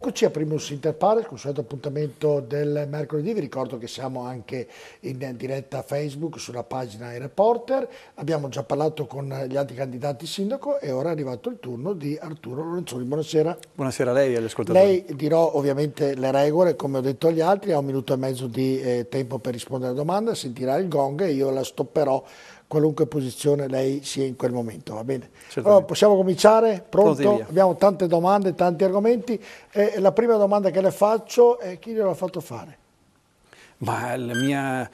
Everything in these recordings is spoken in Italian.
Eccoci a Primus Inter Pares, consueto appuntamento del mercoledì. Vi ricordo che siamo anche in diretta Facebook sulla pagina iReporter. Abbiamo già parlato con gli altri candidati sindaco e ora è arrivato il turno di Arturo Lorenzoni. Buonasera. Buonasera a lei e agli ascoltatori. Lei dirò ovviamente le regole, come ho detto agli altri, ha 1 minuto e mezzo di tempo per rispondere alla domanda, sentirà il gong e io la stopperò qualunque posizione lei sia in quel momento, va bene? Allora, possiamo cominciare? Pronto? Abbiamo tante domande, tanti argomenti. La prima domanda che le faccio è: chi gliel'ha fatto fare? Ma il mio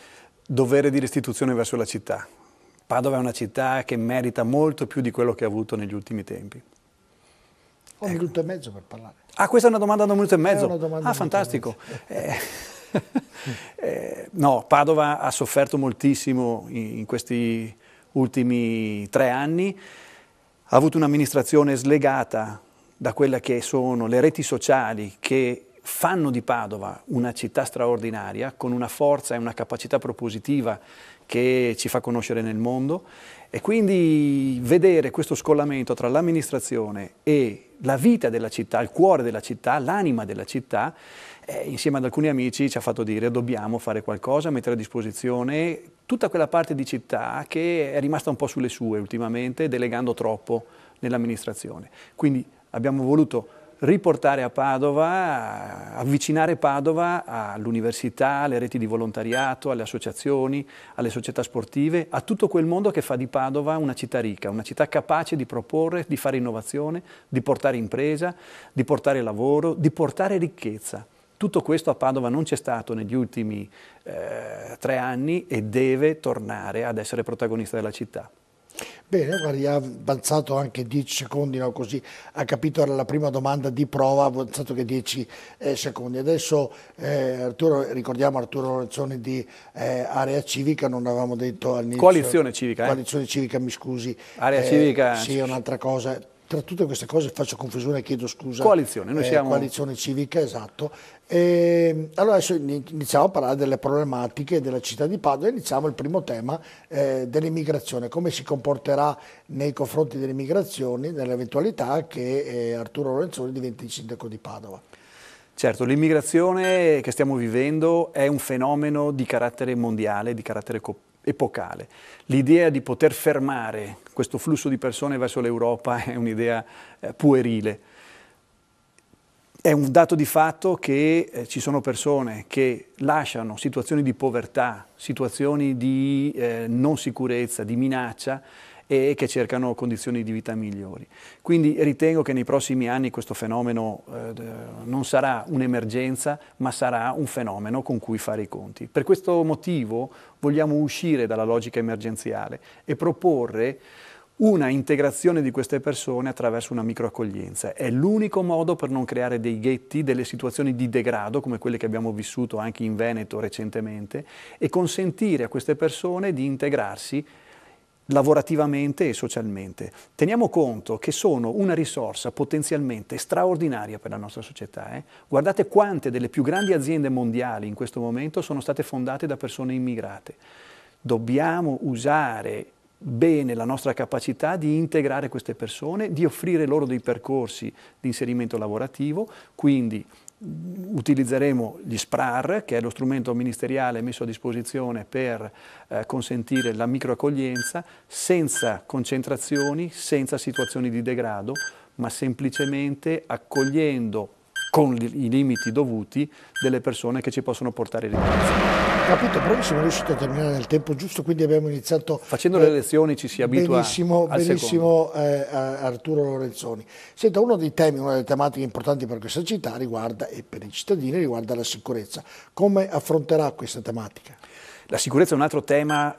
dovere di restituzione verso la città. Padova è una città che merita molto più di quello che ha avuto negli ultimi tempi. Ho 1 minuto e mezzo per parlare. Ah, questa è una domanda da 1 minuto e mezzo? È una domanda fantastico. No, Padova ha sofferto moltissimo in questi ultimi 3 anni, ha avuto un'amministrazione slegata da quelle che sono le reti sociali che fanno di Padova una città straordinaria, con una forza e una capacità propositiva che ci fa conoscere nel mondo, e quindi vedere questo scollamento tra l'amministrazione e la vita della città, il cuore della città, l'anima della città, insieme ad alcuni amici ci ha fatto dire: dobbiamo fare qualcosa, mettere a disposizione tutta quella parte di città che è rimasta un po' sulle sue ultimamente, delegando troppo nell'amministrazione. Quindi abbiamo voluto riportare a Padova, avvicinare Padova all'università, alle reti di volontariato, alle associazioni, alle società sportive, a tutto quel mondo che fa di Padova una città ricca, una città capace di proporre, di fare innovazione, di portare impresa, di portare lavoro, di portare ricchezza. Tutto questo a Padova non c'è stato negli ultimi 3 anni e deve tornare ad essere protagonista della città. Bene, guardi, ha avanzato anche 10 secondi, no, così ha capito, era la prima domanda di prova, ha avanzato che 10 secondi. Adesso Arturo, ricordiamo Arturo Lorenzoni di Area Civica, non avevamo detto all'inizio. Coalizione Civica. Coalizione Civica, mi scusi. Area Civica. Sì, è un'altra cosa. Tra tutte queste cose faccio confusione, chiedo scusa. Coalizione, noi siamo... Coalizione Civica, esatto. Allora adesso iniziamo a parlare delle problematiche della città di Padova. Iniziamo il primo tema dell'immigrazione. Come si comporterà nei confronti delle immigrazioni nell'eventualità che Arturo Lorenzoni diventi sindaco di Padova? Certo, l'immigrazione che stiamo vivendo è un fenomeno di carattere mondiale, di carattere epocale. L'idea di poter fermare questo flusso di persone verso l'Europa è un'idea puerile. È un dato di fatto che ci sono persone che lasciano situazioni di povertà, situazioni di non sicurezza, di minaccia, e che cercano condizioni di vita migliori. Quindi ritengo che nei prossimi anni questo fenomeno non sarà un'emergenza, ma sarà un fenomeno con cui fare i conti. Per questo motivo vogliamo uscire dalla logica emergenziale e proporre una integrazione di queste persone attraverso una microaccoglienza. È l'unico modo per non creare dei ghetti, delle situazioni di degrado come quelle che abbiamo vissuto anche in Veneto recentemente, e consentire a queste persone di integrarsi lavorativamente e socialmente. Teniamo conto che sono una risorsa potenzialmente straordinaria per la nostra società. Guardate quante delle più grandi aziende mondiali in questo momento sono state fondate da persone immigrate. Dobbiamo usare bene la nostra capacità di integrare queste persone, di offrire loro dei percorsi di inserimento lavorativo, quindi utilizzeremo gli SPRAR, che è lo strumento ministeriale messo a disposizione per consentire la microaccoglienza, senza concentrazioni, senza situazioni di degrado, ma semplicemente accogliendo con i limiti dovuti delle persone che ci possono portare ricchezza. Capito, però siamo riusciti a terminare nel tempo giusto, quindi abbiamo iniziato... Facendo le elezioni ci si abitua benissimo Arturo Lorenzoni. Senta, uno dei temi, una delle tematiche importanti per questa città riguarda, e per i cittadini, riguarda la sicurezza. Come affronterà questa tematica? La sicurezza è un altro tema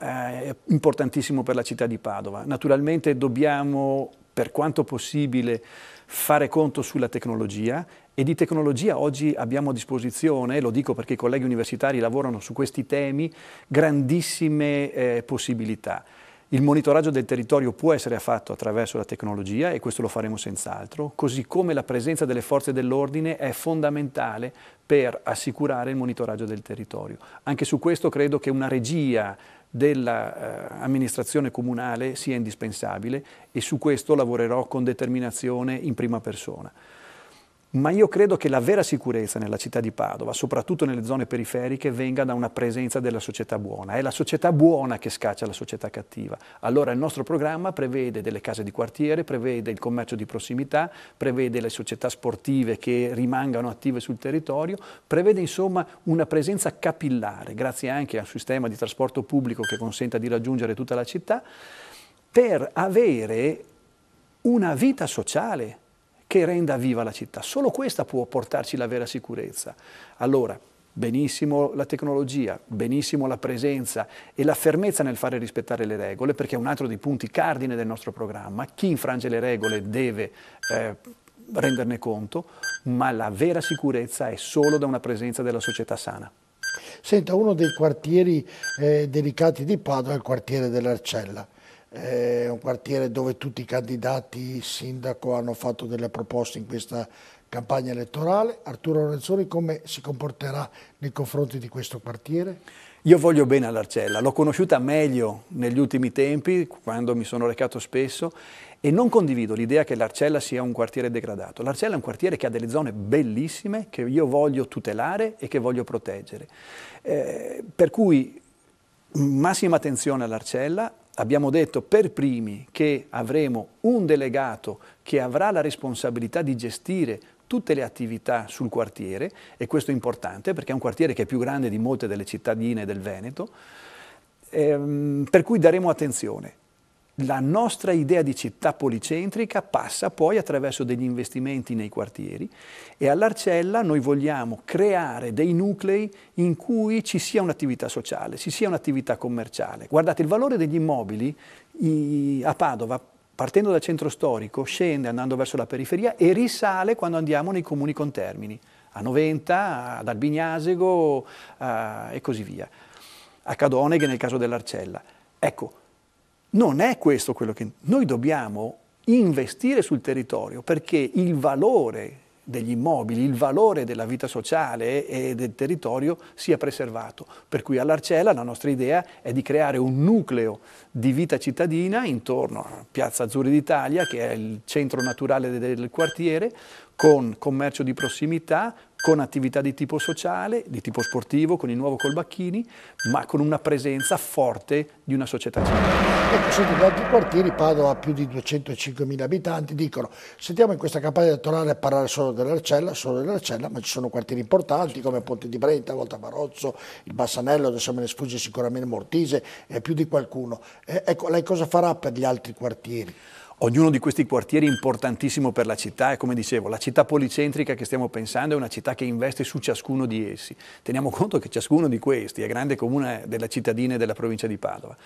importantissimo per la città di Padova. Naturalmente dobbiamo, per quanto possibile, fare conto sulla tecnologia, e di tecnologia oggi abbiamo a disposizione, lo dico perché i colleghi universitari lavorano su questi temi, grandissime possibilità. Il monitoraggio del territorio può essere fatto attraverso la tecnologia, e questo lo faremo senz'altro, così come la presenza delle forze dell'ordine è fondamentale per assicurare il monitoraggio del territorio. Anche su questo credo che una regia dell'amministrazione comunale sia indispensabile, e su questo lavorerò con determinazione in prima persona. Ma io credo che la vera sicurezza nella città di Padova, soprattutto nelle zone periferiche, venga da una presenza della società buona. È la società buona che scaccia la società cattiva. Allora il nostro programma prevede delle case di quartiere, prevede il commercio di prossimità, prevede le società sportive che rimangano attive sul territorio, prevede insomma una presenza capillare, grazie anche a un sistema di trasporto pubblico che consenta di raggiungere tutta la città, per avere una vita sociale che renda viva la città. Solo questa può portarci la vera sicurezza. Allora, benissimo la tecnologia, benissimo la presenza e la fermezza nel fare rispettare le regole, perché è un altro dei punti cardine del nostro programma. Chi infrange le regole deve renderne conto, ma la vera sicurezza è solo da una presenza della società sana. Senta, uno dei quartieri delicati di Padova è il quartiere dell'Arcella. È un quartiere dove tutti i candidati sindaco hanno fatto delle proposte in questa campagna elettorale. Arturo Lorenzoni come si comporterà nei confronti di questo quartiere? Io voglio bene all'Arcella, l'ho conosciuta meglio negli ultimi tempi, quando mi sono recato spesso, e non condivido l'idea che l'Arcella sia un quartiere degradato. L'Arcella è un quartiere che ha delle zone bellissime che io voglio tutelare e che voglio proteggere. Per cui massima attenzione all'Arcella. Abbiamo detto per primi che avremo un delegato che avrà la responsabilità di gestire tutte le attività sul quartiere, e questo è importante perché è un quartiere che è più grande di molte delle cittadine del Veneto, per cui daremo attenzione. La nostra idea di città policentrica passa poi attraverso degli investimenti nei quartieri, e all'Arcella noi vogliamo creare dei nuclei in cui ci sia un'attività sociale, ci sia un'attività commerciale. Guardate, il valore degli immobili a Padova, partendo dal centro storico, scende andando verso la periferia e risale quando andiamo nei comuni contermini, a Noventa, ad Albignasego e così via, a Cadoneghe nel caso dell'Arcella. Ecco, non è questo quello che noi dobbiamo investire sul territorio, perché il valore degli immobili, il valore della vita sociale e del territorio sia preservato. Per cui all'Arcella la nostra idea è di creare un nucleo di vita cittadina intorno a Piazza Azzurri d'Italia, che è il centro naturale del quartiere, con commercio di prossimità, con attività di tipo sociale, di tipo sportivo, con il nuovo Colbacchini, ma con una presenza forte di una società civile. Ecco, senti, in altri quartieri, Padova ha più di 205.000 abitanti, dicono, sentiamo in questa campagna elettorale parlare solo dell'Arcella, ma ci sono quartieri importanti come Ponte di Brenta, Volta Barozzo, il Bassanello, adesso me ne sfugge sicuramente Mortise, e più di qualcuno. Ecco, lei cosa farà per gli altri quartieri? Ognuno di questi quartieri è importantissimo per la città, e come dicevo, la città policentrica che stiamo pensando è una città che investe su ciascuno di essi. Teniamo conto che ciascuno di questi è grande comune della cittadina e della provincia di Padova.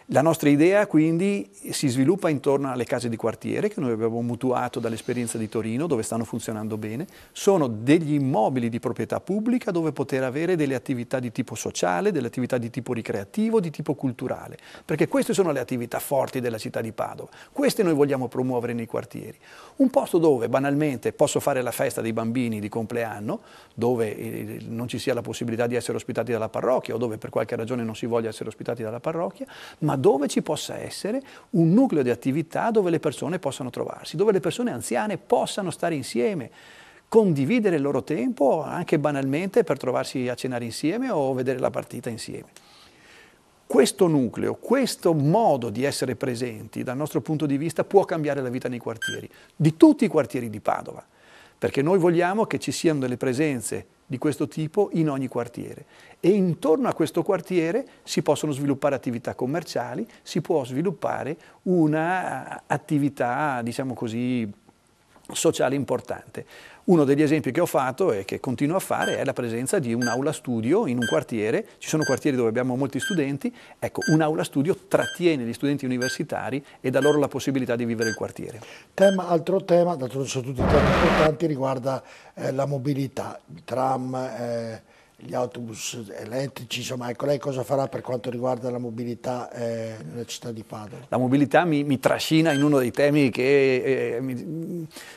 La nostra idea quindi si sviluppa intorno alle case di quartiere che noi abbiamo mutuato dall'esperienza di Torino, dove stanno funzionando bene. Sono degli immobili di proprietà pubblica dove poter avere delle attività di tipo sociale, delle attività di tipo ricreativo, di tipo culturale, perché queste sono le attività forti della città di Padova. Queste noi vogliamo promuovere nei quartieri. Un posto dove banalmente posso fare la festa dei bambini di compleanno, dove non ci sia la possibilità di essere ospitati dalla parrocchia o dove per qualche ragione non si voglia essere ospitati dalla parrocchia, ma dove ci possa essere un nucleo di attività dove le persone possano trovarsi, dove le persone anziane possano stare insieme, condividere il loro tempo anche banalmente per trovarsi a cenare insieme o vedere la partita insieme. Questo nucleo, questo modo di essere presenti dal nostro punto di vista può cambiare la vita nei quartieri, di tutti i quartieri di Padova, perché noi vogliamo che ci siano delle presenze di questo tipo in ogni quartiere, e intorno a questo quartiere si possono sviluppare attività commerciali, si può sviluppare un'attività, diciamo così, sociale importante. Uno degli esempi che ho fatto e che continuo a fare è la presenza di un'aula studio in un quartiere. Ci sono quartieri dove abbiamo molti studenti, ecco, un'aula studio trattiene gli studenti universitari e dà loro la possibilità di vivere il quartiere. Altro tema, d'altronde sono tutti temi importanti, riguarda la mobilità, il tram, gli autobus elettrici, insomma, ecco, lei cosa farà per quanto riguarda la mobilità nella città di Padova? La mobilità mi trascina in uno dei temi che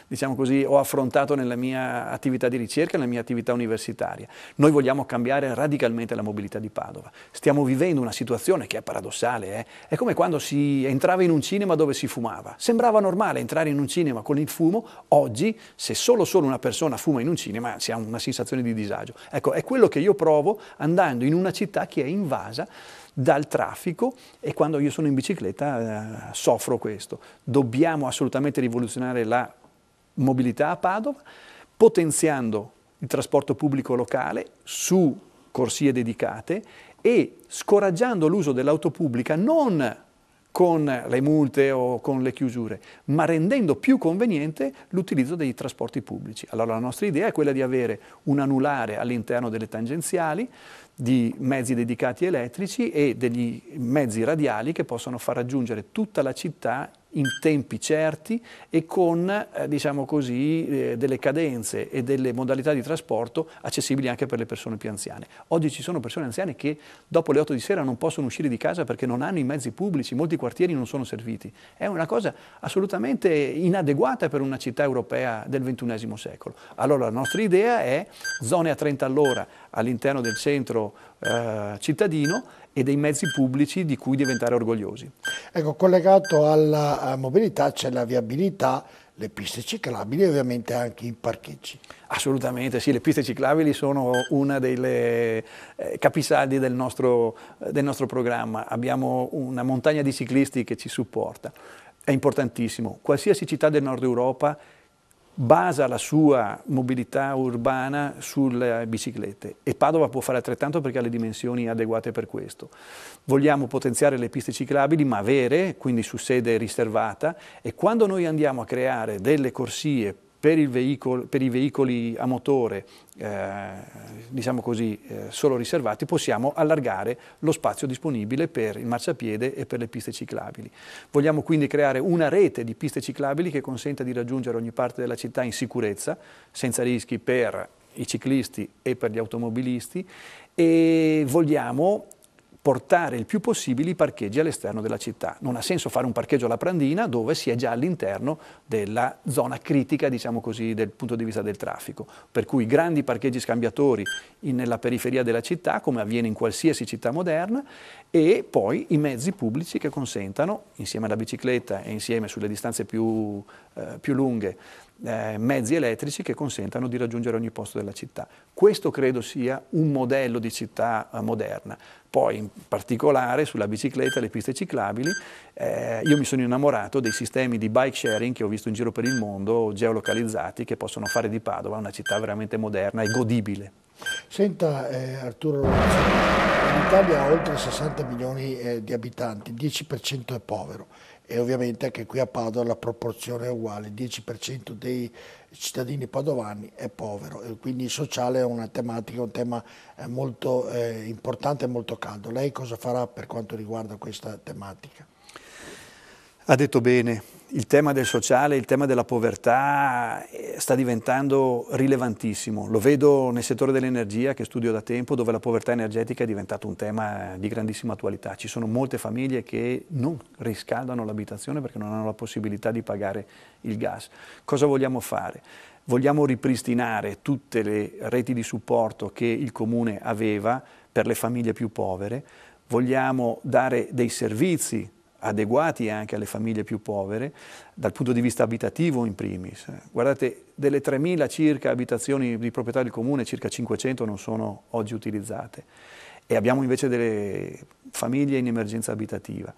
diciamo così, ho affrontato nella mia attività di ricerca, nella mia attività universitaria. Noi vogliamo cambiare radicalmente la mobilità di Padova. Stiamo vivendo una situazione che è paradossale, è come quando si entrava in un cinema dove si fumava. Sembrava normale entrare in un cinema con il fumo, oggi se solo una persona fuma in un cinema si ha una sensazione di disagio. Ecco, è quello che io provo andando in una città che è invasa dal traffico, e quando io sono in bicicletta soffro questo. Dobbiamo assolutamente rivoluzionare la mobilità a Padova, potenziando il trasporto pubblico locale su corsie dedicate e scoraggiando l'uso dell'auto pubblica non con le multe o con le chiusure, ma rendendo più conveniente l'utilizzo dei trasporti pubblici. Allora la nostra idea è quella di avere un anulare all'interno delle tangenziali, di mezzi dedicati elettrici e degli mezzi radiali che possono far raggiungere tutta la città in tempi certi e con, diciamo così, delle cadenze e delle modalità di trasporto accessibili anche per le persone più anziane. Oggi ci sono persone anziane che dopo le 8 di sera non possono uscire di casa perché non hanno i mezzi pubblici, molti quartieri non sono serviti. È una cosa assolutamente inadeguata per una città europea del XXI secolo. Allora la nostra idea è zone a 30 all'ora all'interno del centro cittadino e dei mezzi pubblici di cui diventare orgogliosi. Ecco, collegato alla mobilità c'è la viabilità, le piste ciclabili e ovviamente anche i parcheggi. Assolutamente sì, le piste ciclabili sono una delle capisaldi del nostro programma. Abbiamo una montagna di ciclisti che ci supporta. È importantissimo. Qualsiasi città del nord Europa basa la sua mobilità urbana sulle biciclette e Padova può fare altrettanto perché ha le dimensioni adeguate per questo. Vogliamo potenziare le piste ciclabili ma vere, quindi su sede riservata, e quando noi andiamo a creare delle corsie per i veicoli a motore, diciamo così, solo riservati, possiamo allargare lo spazio disponibile per il marciapiede e per le piste ciclabili. Vogliamo quindi creare una rete di piste ciclabili che consenta di raggiungere ogni parte della città in sicurezza, senza rischi per i ciclisti e per gli automobilisti, e vogliamo portare il più possibile i parcheggi all'esterno della città. Non ha senso fare un parcheggio alla Prandina dove si è già all'interno della zona critica, diciamo così, del punto di vista del traffico. Per cui grandi parcheggi scambiatori nella periferia della città, come avviene in qualsiasi città moderna, e poi i mezzi pubblici che consentano, insieme alla bicicletta e insieme sulle distanze più lunghe, mezzi elettrici che consentano di raggiungere ogni posto della città. Questo credo sia un modello di città moderna. Poi in particolare sulla bicicletta e le piste ciclabili io mi sono innamorato dei sistemi di bike sharing che ho visto in giro per il mondo, geolocalizzati, che possono fare di Padova una città veramente moderna e godibile. Senta Arturo Lorenzo, l'Italia ha oltre 60 milioni di abitanti, il 10% è povero. E ovviamente anche qui a Padova la proporzione è uguale, il 10% dei cittadini padovani è povero, e quindi il sociale è una tematica, un tema molto importante e molto caldo. Lei cosa farà per quanto riguarda questa tematica? Ha detto bene, il tema del sociale, il tema della povertà sta diventando rilevantissimo. Lo vedo nel settore dell'energia che studio da tempo, dove la povertà energetica è diventato un tema di grandissima attualità. Ci sono molte famiglie che non riscaldano l'abitazione perché non hanno la possibilità di pagare il gas. Cosa vogliamo fare? Vogliamo ripristinare tutte le reti di supporto che il Comune aveva per le famiglie più povere, vogliamo dare dei servizi adeguati anche alle famiglie più povere, dal punto di vista abitativo in primis. Guardate, delle 3.000 circa abitazioni di proprietà del Comune, circa 500 non sono oggi utilizzate. E abbiamo invece delle famiglie in emergenza abitativa.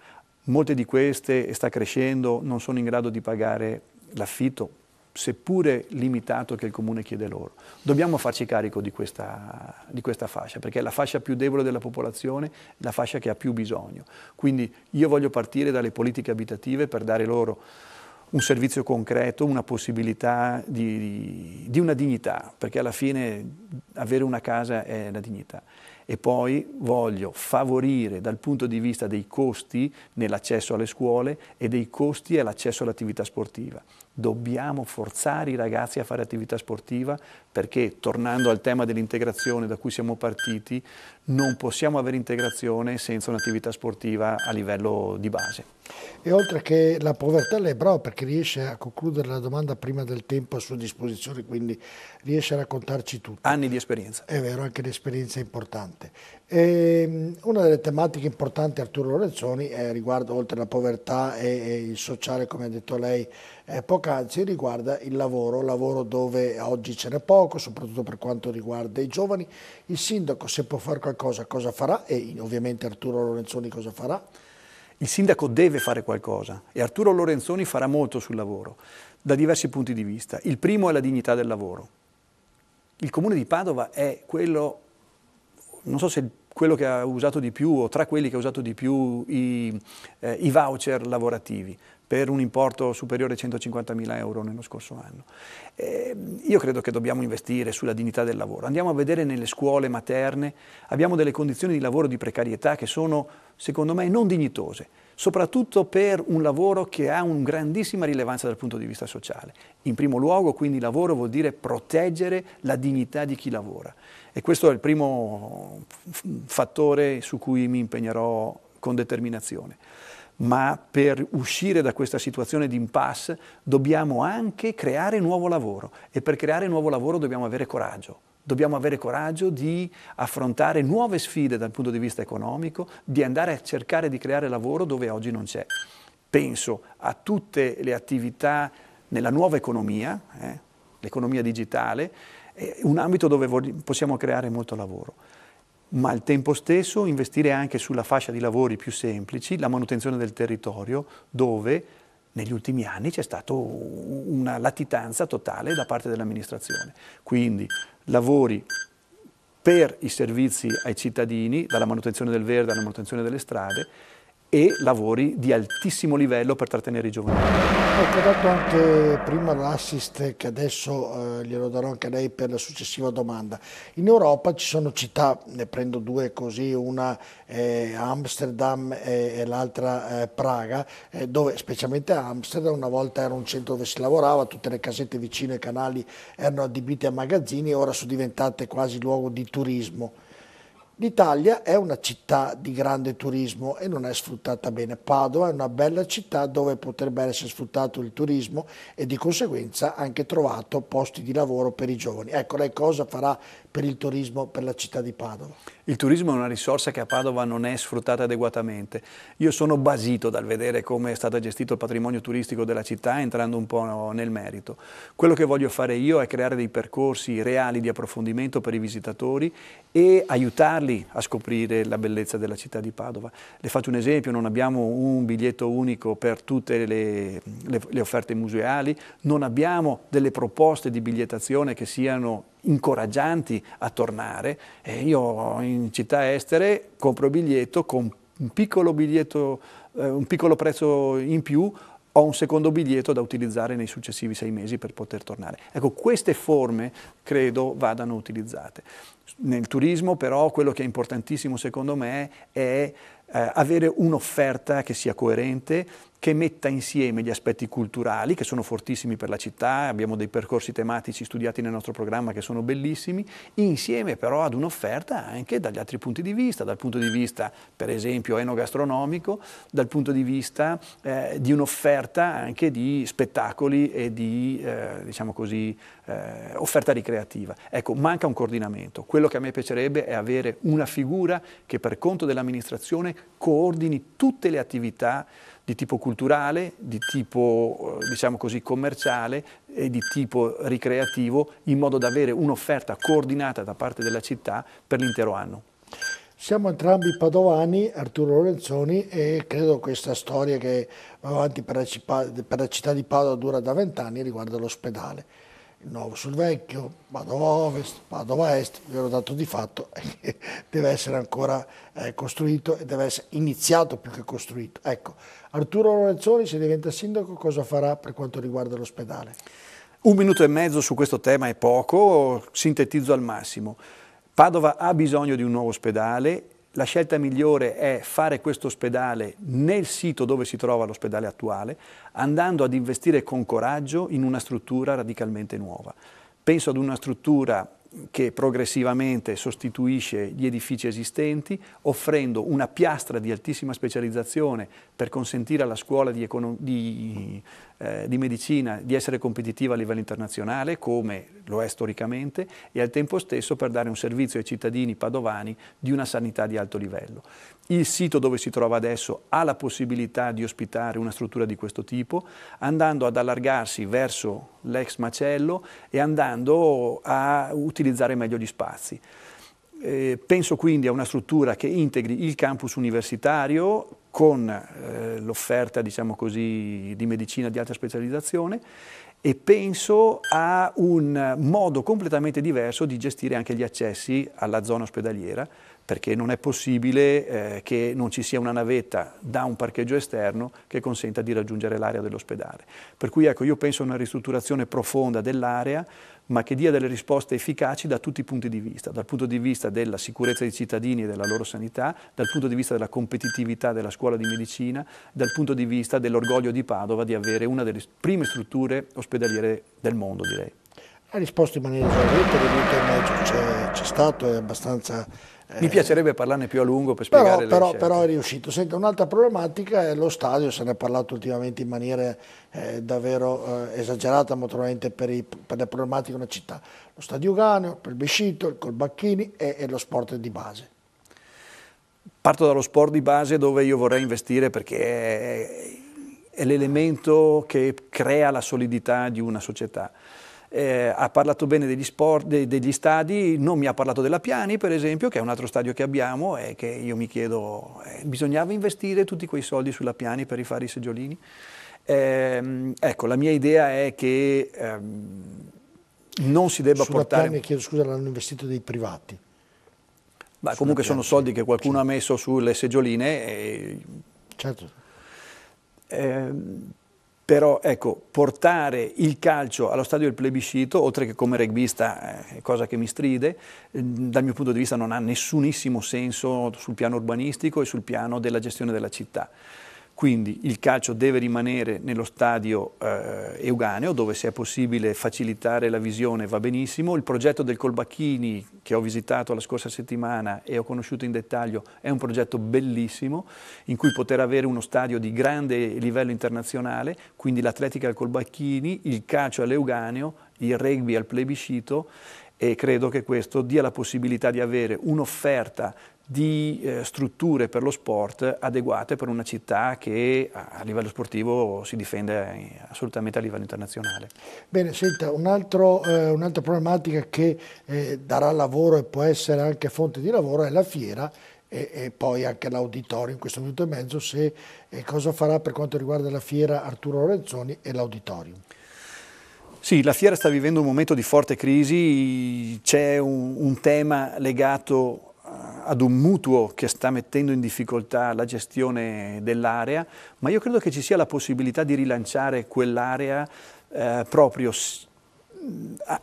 Molte di queste, sta crescendo, non sono in grado di pagare l'affitto, seppure limitato, che il Comune chiede loro. Dobbiamo farci carico di questa fascia, perché è la fascia più debole della popolazione, la fascia che ha più bisogno. Quindi io voglio partire dalle politiche abitative per dare loro un servizio concreto, una possibilità di una dignità, perché alla fine avere una casa è la dignità. E poi voglio favorire dal punto di vista dei costi nell'accesso alle scuole e dei costi all'accesso all'attività sportiva. dobbiamo forzare i ragazzi a fare attività sportiva perché, tornando al tema dell'integrazione da cui siamo partiti, non possiamo avere integrazione senza un'attività sportiva a livello di base. E oltre che la povertà, lei è bravo perché riesce a concludere la domanda prima del tempo a sua disposizione, quindi riesce a raccontarci tutto. Anni di esperienza. È vero, anche l'esperienza è importante. Una delle tematiche importanti, Arturo Lorenzoni, riguarda, oltre alla povertà e il sociale, come ha detto lei poc'anzi, riguarda il lavoro dove oggi ce n'è poco, soprattutto per quanto riguarda i giovani. Il sindaco, se può fare qualcosa, cosa farà? E ovviamente Arturo Lorenzoni cosa farà? Il sindaco deve fare qualcosa e Arturo Lorenzoni farà molto sul lavoro, da diversi punti di vista. Il primo è la dignità del lavoro. Il Comune di Padova è quello, non so se quello che ha usato di più o tra quelli che ha usato di più i voucher lavorativi per un importo superiore ai 150.000 euro nello scorso anno. Io credo che dobbiamo investire sulla dignità del lavoro. Andiamo a vedere nelle scuole materne, abbiamo delle condizioni di lavoro di precarietà che sono, secondo me, non dignitose, soprattutto per un lavoro che ha una grandissima rilevanza dal punto di vista sociale. In primo luogo, quindi, lavoro vuol dire proteggere la dignità di chi lavora. E questo è il primo fattore su cui mi impegnerò con determinazione. Ma per uscire da questa situazione di impasse dobbiamo anche creare nuovo lavoro e per creare nuovo lavoro dobbiamo avere coraggio. Dobbiamo avere coraggio di affrontare nuove sfide dal punto di vista economico, di andare a cercare di creare lavoro dove oggi non c'è. Penso a tutte le attività nella nuova economia, l'economia digitale, un ambito dove possiamo creare molto lavoro. Ma al tempo stesso investire anche sulla fascia di lavori più semplici, la manutenzione del territorio, dove negli ultimi anni c'è stata una latitanza totale da parte dell'amministrazione. Quindi lavori per i servizi ai cittadini, dalla manutenzione del verde alla manutenzione delle strade, e lavori di altissimo livello per trattenere i giovani. Ecco, ho dato anche prima l'assist che adesso glielo darò anche a lei per la successiva domanda. In Europa ci sono città, ne prendo due così, una Amsterdam e l'altra Praga, dove specialmente a Amsterdam una volta era un centro dove si lavorava, tutte le casette vicino ai canali erano adibite a magazzini e ora sono diventate quasi luogo di turismo. L'Italia è una città di grande turismo e non è sfruttata bene. Padova è una bella città dove potrebbe essere sfruttato il turismo e di conseguenza anche trovato posti di lavoro per i giovani. Ecco, lei cosa farà per il turismo per la città di Padova? Il turismo è una risorsa che a Padova non è sfruttata adeguatamente. Io sono basito dal vedere come è stato gestito il patrimonio turistico della città, entrando un po' nel merito. Quello che voglio fare io è creare dei percorsi reali di approfondimento per i visitatori e aiutarli a scoprire la bellezza della città di Padova. Le faccio un esempio: non abbiamo un biglietto unico per tutte le offerte museali, non abbiamo delle proposte di bigliettazione che siano incoraggianti a tornare. Io in città estere compro il biglietto con un piccolo prezzo in più, ho un secondo biglietto da utilizzare nei successivi 6 mesi per poter tornare. Ecco, queste forme credo vadano utilizzate. Nel turismo però quello che è importantissimo secondo me è avere un'offerta che sia coerente, che metta insieme gli aspetti culturali che sono fortissimi per la città, abbiamo dei percorsi tematici studiati nel nostro programma che sono bellissimi, insieme però ad un'offerta anche dagli altri punti di vista, dal punto di vista per esempio enogastronomico, dal punto di vista di un'offerta anche di spettacoli e di diciamo così offerta ricreativa. Ecco, manca un coordinamento. Quello che a me piacerebbe è avere una figura che per conto dell'amministrazione coordini tutte le attività di tipo culturale, di tipo diciamo così commerciale e di tipo ricreativo, in modo da avere un'offerta coordinata da parte della città per l'intero anno. Siamo entrambi padovani, Arturo Lorenzoni, e credo questa storia che va avanti per la città di Padova dura da 20 anni riguarda l'ospedale. Il nuovo sul vecchio, Padova Ovest, Padova Est, vi ho dato di fatto che deve essere ancora costruito e deve essere iniziato più che costruito. Ecco, Arturo Lorenzoni, se diventa sindaco, cosa farà per quanto riguarda l'ospedale? 1 minuto e mezzo su questo tema è poco, sintetizzo al massimo. Padova ha bisogno di un nuovo ospedale, la scelta migliore è fare questo ospedale nel sito dove si trova l'ospedale attuale, andando ad investire con coraggio in una struttura radicalmente nuova. Penso ad una struttura che progressivamente sostituisce gli edifici esistenti, offrendo una piastra di altissima specializzazione per consentire alla scuola di medicina di essere competitiva a livello internazionale, come lo è storicamente, e al tempo stesso per dare un servizio ai cittadini padovani di una sanità di alto livello. Il sito dove si trova adesso ha la possibilità di ospitare una struttura di questo tipo, andando ad allargarsi verso l'ex macello e andando a utilizzare meglio gli spazi. Penso quindi a una struttura che integri il campus universitario con l'offerta, diciamo così, di medicina di alta specializzazione, e penso a un modo completamente diverso di gestire anche gli accessi alla zona ospedaliera, perché non è possibile che non ci sia una navetta da un parcheggio esterno che consenta di raggiungere l'area dell'ospedale. Per cui ecco, io penso a una ristrutturazione profonda dell'area, ma che dia delle risposte efficaci da tutti i punti di vista, dal punto di vista della sicurezza dei cittadini e della loro sanità, dal punto di vista della competitività della scuola di medicina, dal punto di vista dell'orgoglio di Padova di avere una delle prime strutture ospedaliere del mondo, direi. Ha risposto in maniera esauriente, il minuto e mezzo c'è stato, è abbastanza... Mi piacerebbe parlarne più a lungo per spiegare le scelte. Però è riuscito. Senta, un'altra problematica è lo stadio, se ne è parlato ultimamente in maniera davvero esagerata, naturalmente per le problematiche della città. Lo stadio Uganeo, il plebiscito, il Colbacchini e lo sport di base. Parto dallo sport di base, dove io vorrei investire, perché è l'elemento che crea la solidità di una società. Ha parlato bene degli sport, degli stadi, non mi ha parlato della Piani per esempio, che è un altro stadio che abbiamo e che io mi chiedo, bisognava investire tutti quei soldi sulla Piani per rifare i seggiolini? Ecco, la mia idea è che non si debba portare... Sulla Piani, chiedo scusa, l'hanno investito dei privati. Beh, comunque sono soldi che qualcuno ha messo sulle seggioline e... Certo. Però ecco, portare il calcio allo stadio del plebiscito, oltre che come rugbista, è cosa che mi stride, dal mio punto di vista non ha nessunissimo senso sul piano urbanistico e sul piano della gestione della città. Quindi il calcio deve rimanere nello stadio Euganeo, dove se è possibile facilitare la visione va benissimo. Il progetto del Colbacchini, che ho visitato la scorsa settimana e ho conosciuto in dettaglio, è un progetto bellissimo, in cui poter avere uno stadio di grande livello internazionale, quindi l'atletica al Colbacchini, il calcio all'Euganeo, il rugby al plebiscito, e credo che questo dia la possibilità di avere un'offerta di strutture per lo sport adeguate per una città che a livello sportivo si difende assolutamente a livello internazionale. Bene, senta, un'altra problematica che darà lavoro e può essere anche fonte di lavoro è la fiera e poi anche l'auditorio in questo minuto e mezzo, cosa farà per quanto riguarda la fiera Arturo Lorenzoni e l'auditorium. Sì, la fiera sta vivendo un momento di forte crisi, c'è un tema legato ad un mutuo che sta mettendo in difficoltà la gestione dell'area, ma io credo che ci sia la possibilità di rilanciare quell'area proprio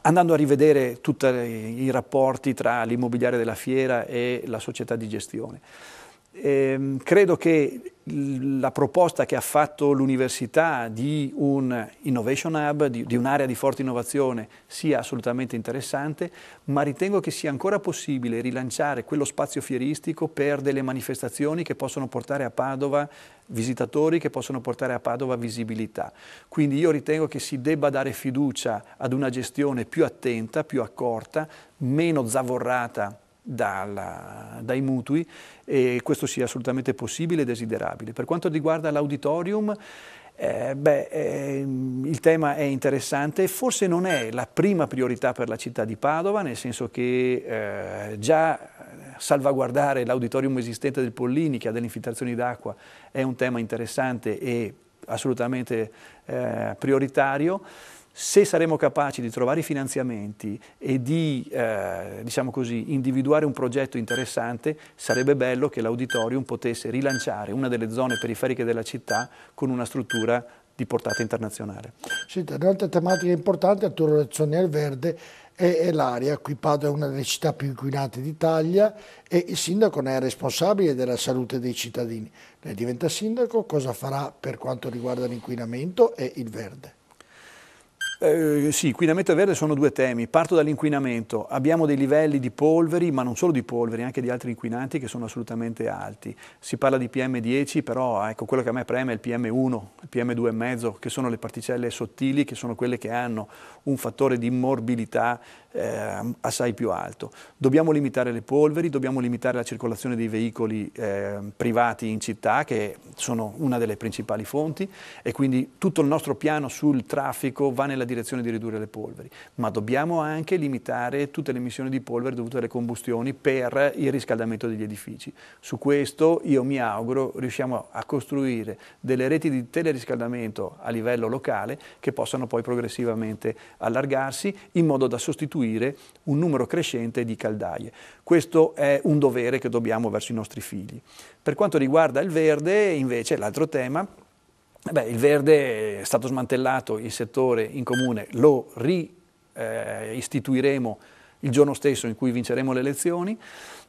andando a rivedere tutti i rapporti tra l'immobiliare della fiera e la società di gestione. Credo che la proposta che ha fatto l'università di un innovation hub, di un'area di forte innovazione, sia assolutamente interessante, ma ritengo che sia ancora possibile rilanciare quello spazio fieristico per delle manifestazioni che possono portare a Padova visitatori, che possono portare a Padova visibilità. Quindi io ritengo che si debba dare fiducia ad una gestione più attenta, più accorta, meno zavorrata dai mutui, e questo sia assolutamente possibile e desiderabile. Per quanto riguarda l'auditorium, il tema è interessante, forse non è la prima priorità per la città di Padova, nel senso che già salvaguardare l'auditorium esistente del Pollini, che ha delle infiltrazioni d'acqua, è un tema interessante e assolutamente prioritario. Se saremo capaci di trovare i finanziamenti e di, diciamo così, individuare un progetto interessante, sarebbe bello che l'auditorium potesse rilanciare una delle zone periferiche della città con una struttura di portata internazionale. Sì, un'altra tematica importante, Arturo Lezzoni, è il verde e l'aria. Qui Padova è una delle città più inquinate d'Italia e il sindaco ne è responsabile della salute dei cittadini. Lei diventa sindaco, cosa farà per quanto riguarda l'inquinamento e il verde? Sì, inquinamento e verde sono due temi. Parto dall'inquinamento. Abbiamo dei livelli di polveri, ma non solo di polveri, anche di altri inquinanti che sono assolutamente alti. Si parla di PM10, però ecco, quello che a me preme è il PM1, il PM2,5, che sono le particelle sottili, che sono quelle che hanno un fattore di morbilità assai più alto. Dobbiamo limitare le polveri, dobbiamo limitare la circolazione dei veicoli privati in città, che sono una delle principali fonti, e quindi tutto il nostro piano sul traffico va nella direzione di ridurre le polveri, ma dobbiamo anche limitare tutte le emissioni di polvere dovute alle combustioni per il riscaldamento degli edifici. Su questo io mi auguro riusciamo a costruire delle reti di teleriscaldamento a livello locale che possano poi progressivamente allargarsi in modo da sostituire un numero crescente di caldaie. Questo è un dovere che dobbiamo verso i nostri figli. Per quanto riguarda il verde, invece, l'altro tema, il verde è stato smantellato, il settore in comune lo istituiremo il giorno stesso in cui vinceremo le elezioni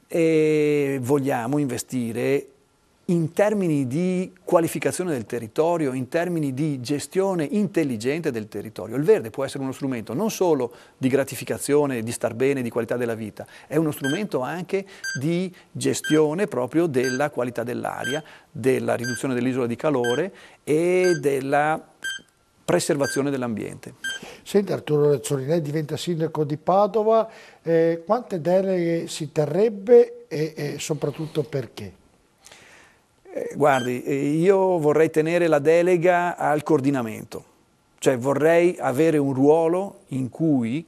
e vogliamo investire in termini di qualificazione del territorio, in termini di gestione intelligente del territorio. Il verde può essere uno strumento non solo di gratificazione, di star bene, di qualità della vita, è uno strumento anche di gestione proprio della qualità dell'aria, della riduzione dell'isola di calore e della preservazione dell'ambiente. Senti Arturo Lezzoni, lei diventa sindaco di Padova, quante deleghe si terrebbe e soprattutto perché? Guardi, io vorrei tenere la delega al coordinamento, cioè vorrei avere un ruolo in cui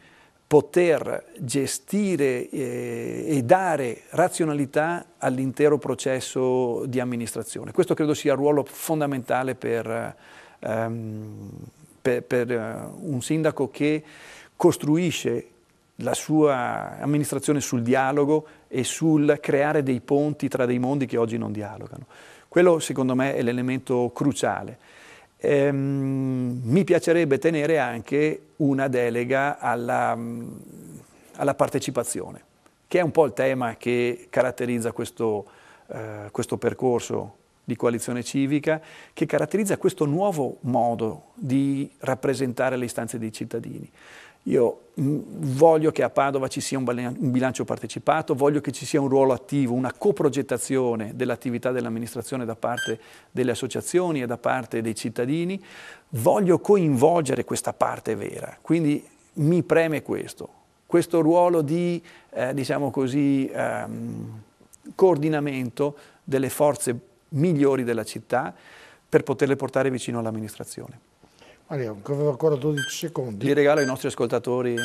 poter gestire e dare razionalità all'intero processo di amministrazione. Questo credo sia un ruolo fondamentale per un sindaco che costruisce la sua amministrazione sul dialogo e sul creare dei ponti tra dei mondi che oggi non dialogano. Quello secondo me è l'elemento cruciale. Mi piacerebbe tenere anche una delega alla partecipazione, che è un po' il tema che caratterizza questo percorso di coalizione civica, che caratterizza questo nuovo modo di rappresentare le istanze dei cittadini. Io voglio che a Padova ci sia un bilancio partecipato, voglio che ci sia un ruolo attivo, una coprogettazione dell'attività dell'amministrazione da parte delle associazioni e da parte dei cittadini, voglio coinvolgere questa parte vera, quindi mi preme questo ruolo di, diciamo così, coordinamento delle forze migliori della città per poterle portare vicino all'amministrazione. Maria, ancora 12 secondi. Li regalo ai nostri ascoltatori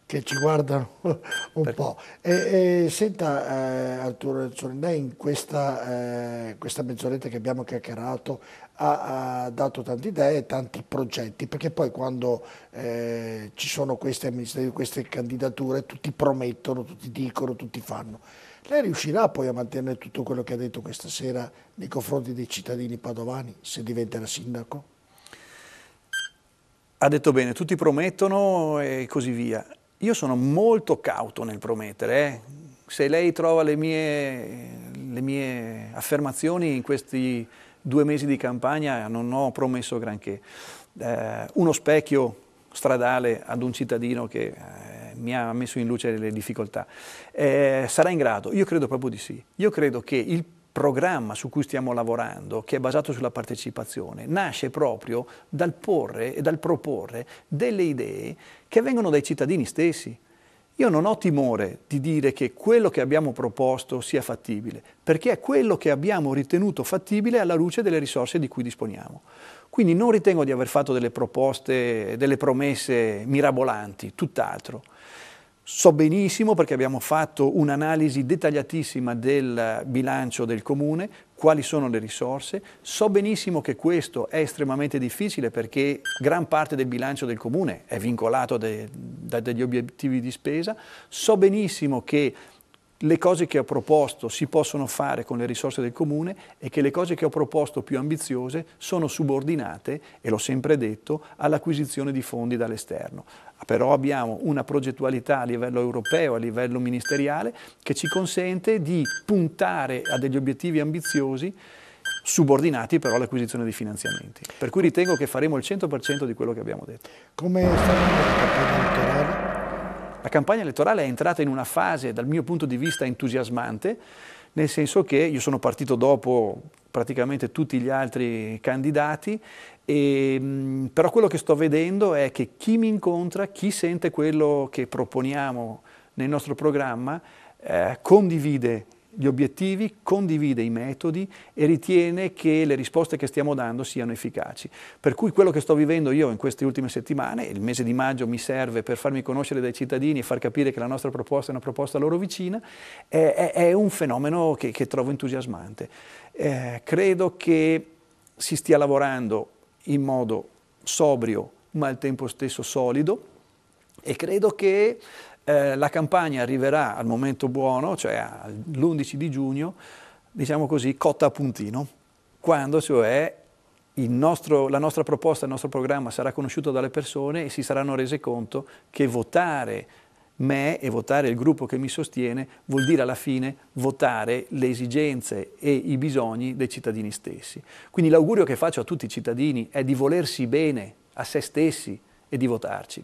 che ci guardano un po'. Senta Arturo Lezzoni, lei in questa mezz'oretta che abbiamo chiacchierato ha dato tante idee, tanti progetti, perché poi quando ci sono queste candidature tutti promettono, tutti dicono, tutti fanno. Lei riuscirà poi a mantenere tutto quello che ha detto questa sera nei confronti dei cittadini padovani se diventerà sindaco? Ha detto bene, tutti promettono e così via. Io sono molto cauto nel promettere. Se lei trova le mie affermazioni in questi 2 mesi di campagna, non ho promesso granché. Uno specchio stradale ad un cittadino che mi ha messo in luce le difficoltà. Sarà in grado? Io credo proprio di sì. Io credo che il programma su cui stiamo lavorando, che è basato sulla partecipazione, nasce proprio dal porre e dal proporre delle idee che vengono dai cittadini stessi. Io non ho timore di dire che quello che abbiamo proposto sia fattibile, perché è quello che abbiamo ritenuto fattibile alla luce delle risorse di cui disponiamo. Quindi non ritengo di aver fatto delle proposte, delle promesse mirabolanti, tutt'altro. So benissimo, perché abbiamo fatto un'analisi dettagliatissima del bilancio del Comune, quali sono le risorse. So benissimo che questo è estremamente difficile perché gran parte del bilancio del Comune è vincolato dagli obiettivi di spesa. So benissimo che le cose che ho proposto si possono fare con le risorse del comune e che le cose che ho proposto più ambiziose sono subordinate, e l'ho sempre detto, all'acquisizione di fondi dall'esterno. Però abbiamo una progettualità a livello europeo, a livello ministeriale, che ci consente di puntare a degli obiettivi ambiziosi, subordinati però all'acquisizione di finanziamenti. Per cui ritengo che faremo il 100% di quello che abbiamo detto. Come sta andando la campagna elettorale? La campagna elettorale è entrata in una fase, dal mio punto di vista, entusiasmante, nel senso che io sono partito dopo praticamente tutti gli altri candidati, però quello che sto vedendo è che chi mi incontra, chi sente quello che proponiamo nel nostro programma, condivide gli obiettivi, condivide i metodi e ritiene che le risposte che stiamo dando siano efficaci. Per cui quello che sto vivendo io in queste ultime settimane, il mese di maggio mi serve per farmi conoscere dai cittadini e far capire che la nostra proposta è una proposta loro vicina, è un fenomeno che trovo entusiasmante. Credo che si stia lavorando in modo sobrio ma al tempo stesso solido, e credo che la campagna arriverà al momento buono, cioè l'11 di giugno, diciamo così, cotta a puntino, quando cioè la nostra proposta, il nostro programma sarà conosciuto dalle persone e si saranno rese conto che votare me e votare il gruppo che mi sostiene vuol dire alla fine votare le esigenze e i bisogni dei cittadini stessi. Quindi l'augurio che faccio a tutti i cittadini è di volersi bene a se stessi e di votarci.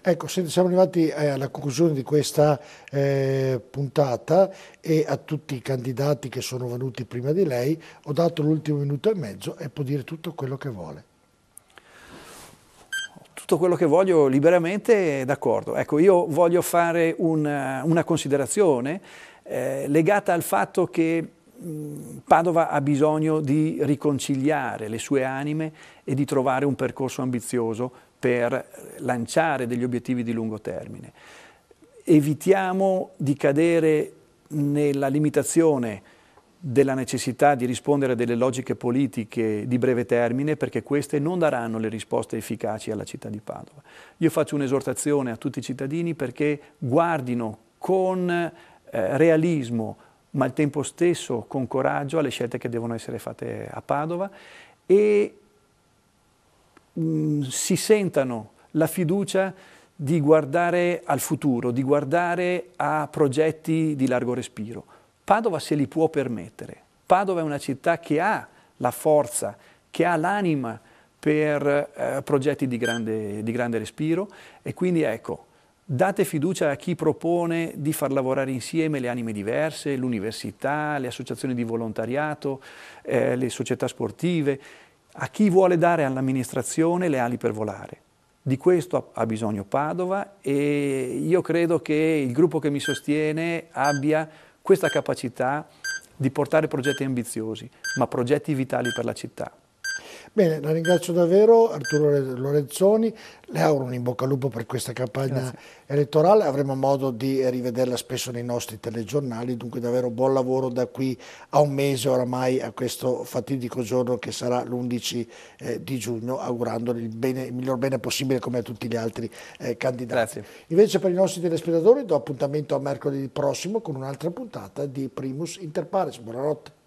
Ecco, siamo arrivati alla conclusione di questa puntata, e a tutti i candidati che sono venuti prima di lei ho dato l'ultimo minuto e mezzo e può dire tutto quello che vuole. Tutto quello che voglio liberamente, d'accordo. Ecco, io voglio fare una considerazione legata al fatto che Padova ha bisogno di riconciliare le sue anime e di trovare un percorso ambizioso per lanciare degli obiettivi di lungo termine. Evitiamo di cadere nella limitazione della necessità di rispondere a delle logiche politiche di breve termine, perché queste non daranno le risposte efficaci alla città di Padova. Io faccio un'esortazione a tutti i cittadini perché guardino con realismo, ma al tempo stesso con coraggio, alle scelte che devono essere fatte a Padova, e si sentano la fiducia di guardare al futuro, di guardare a progetti di largo respiro. Padova se li può permettere. Padova è una città che ha la forza, che ha l'anima per progetti di grande respiro, e quindi ecco, date fiducia a chi propone di far lavorare insieme le anime diverse, l'università, le associazioni di volontariato, le società sportive, a chi vuole dare all'amministrazione le ali per volare. Di questo ha bisogno Padova, e io credo che il gruppo che mi sostiene abbia questa capacità di portare progetti ambiziosi, ma progetti vitali per la città. Bene, la ringrazio davvero Arturo Lorenzoni, le auguro un in bocca al lupo per questa campagna elettorale, avremo modo di rivederla spesso nei nostri telegiornali, dunque davvero buon lavoro da qui a un mese oramai, a questo fatidico giorno che sarà l'11 di giugno, augurandole il miglior bene possibile come a tutti gli altri candidati. Grazie. Invece per i nostri telespettatori do appuntamento a mercoledì prossimo con un'altra puntata di Primus Inter Pares. Buonanotte.